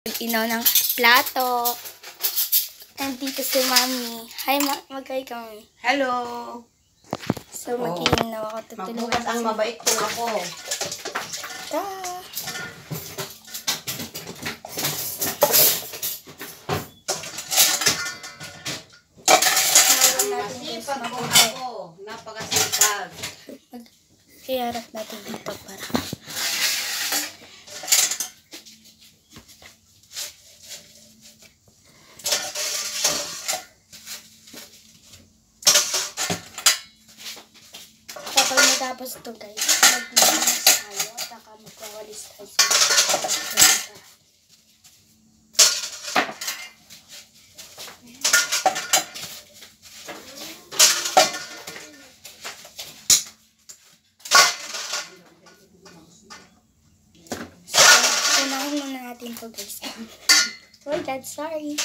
Inaw ng plato. Nandito si Mami. Hi, mag-hi kami. Hello! So, mag-iinaw ako. Tutulungan magbukas ang mabait ko ako. Ta. Masipag ko ako. Napakasipag. Iharap natin dito para. Kapag matapos ito guys, mag-linis tayo at saka magwawalis tayo sa unahin muna natin ito guys. Oh my God, sorry.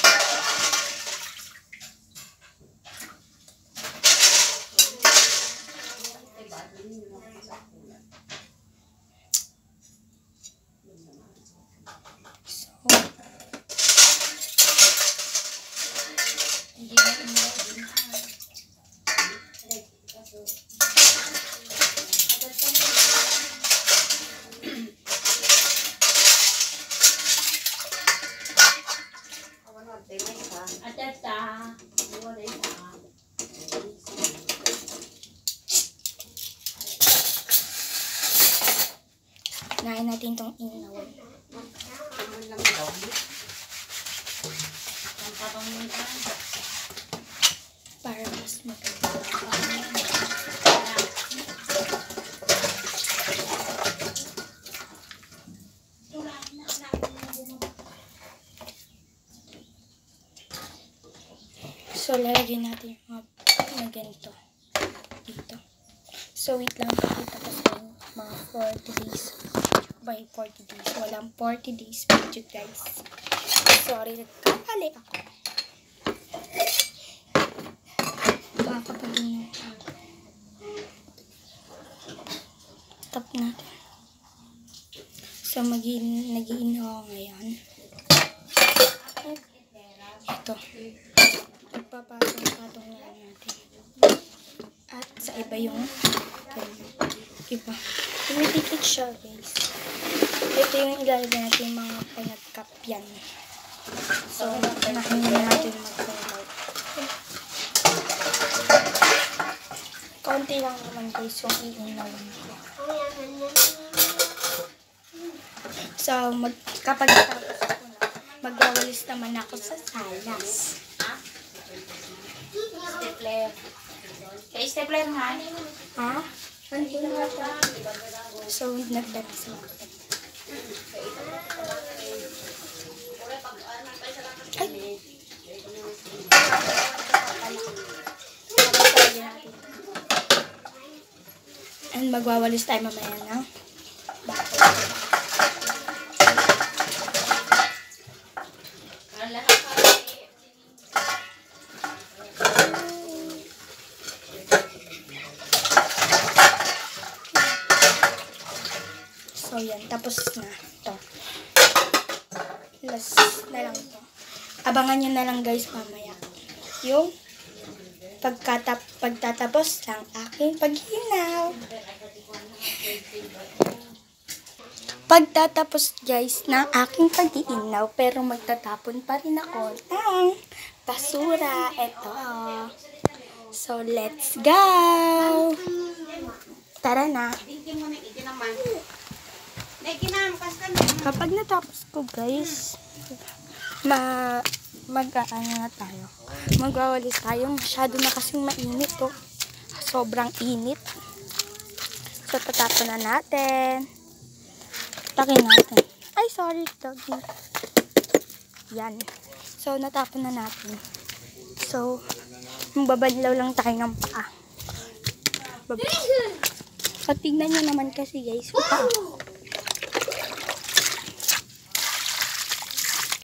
Nahin natin itong inaw. Para mas maganda. So, lalagyan natin yung mga ganito. Dito. So, wait lang. Pakita ko sa mga 40 days. By 40 days. Walang 40 days video guys. Sorry, nagkakali ako. Makakapagin na. Tap natin. So, nag-iinaw ako ngayon. Ito. Nagpapatong-patong na natin. At sa iba yung iba. Tumitikit siya guys. Ito yung ilalagay natin yung mga pinagkapyan. So, unahin na natin mag-pull. Konti lang naman guys yung iinaw nito. So, kapag tapos ako na, magwawalis naman ako sa salas. Stapler. Kaya stapler nga. Ha? So, nagdaras ako. Ay! And magwawalis tayo mamaya na. So, yan. Tapos na. Ito. Last na lang ito. Abangan nyo na lang guys mamaya. Yung pagtatapos ng aking pag-inaw. Pagtatapos guys ng aking pag-iinaw, pero magtatapon pa rin ako ng basura. Ito. So, let's go! Tara na. Kapag natapos ko guys, mag-ano na tayo. Magwawalis tayo. Masyado na kasing mainit to. Sobrang init. So, tatapon na natin. Takin natin. Ay, sorry, doggy. Yan. So, natapon na natin. So, babadlaw lang tayo ng paa. So, tignan nyo naman kasi guys. Paa.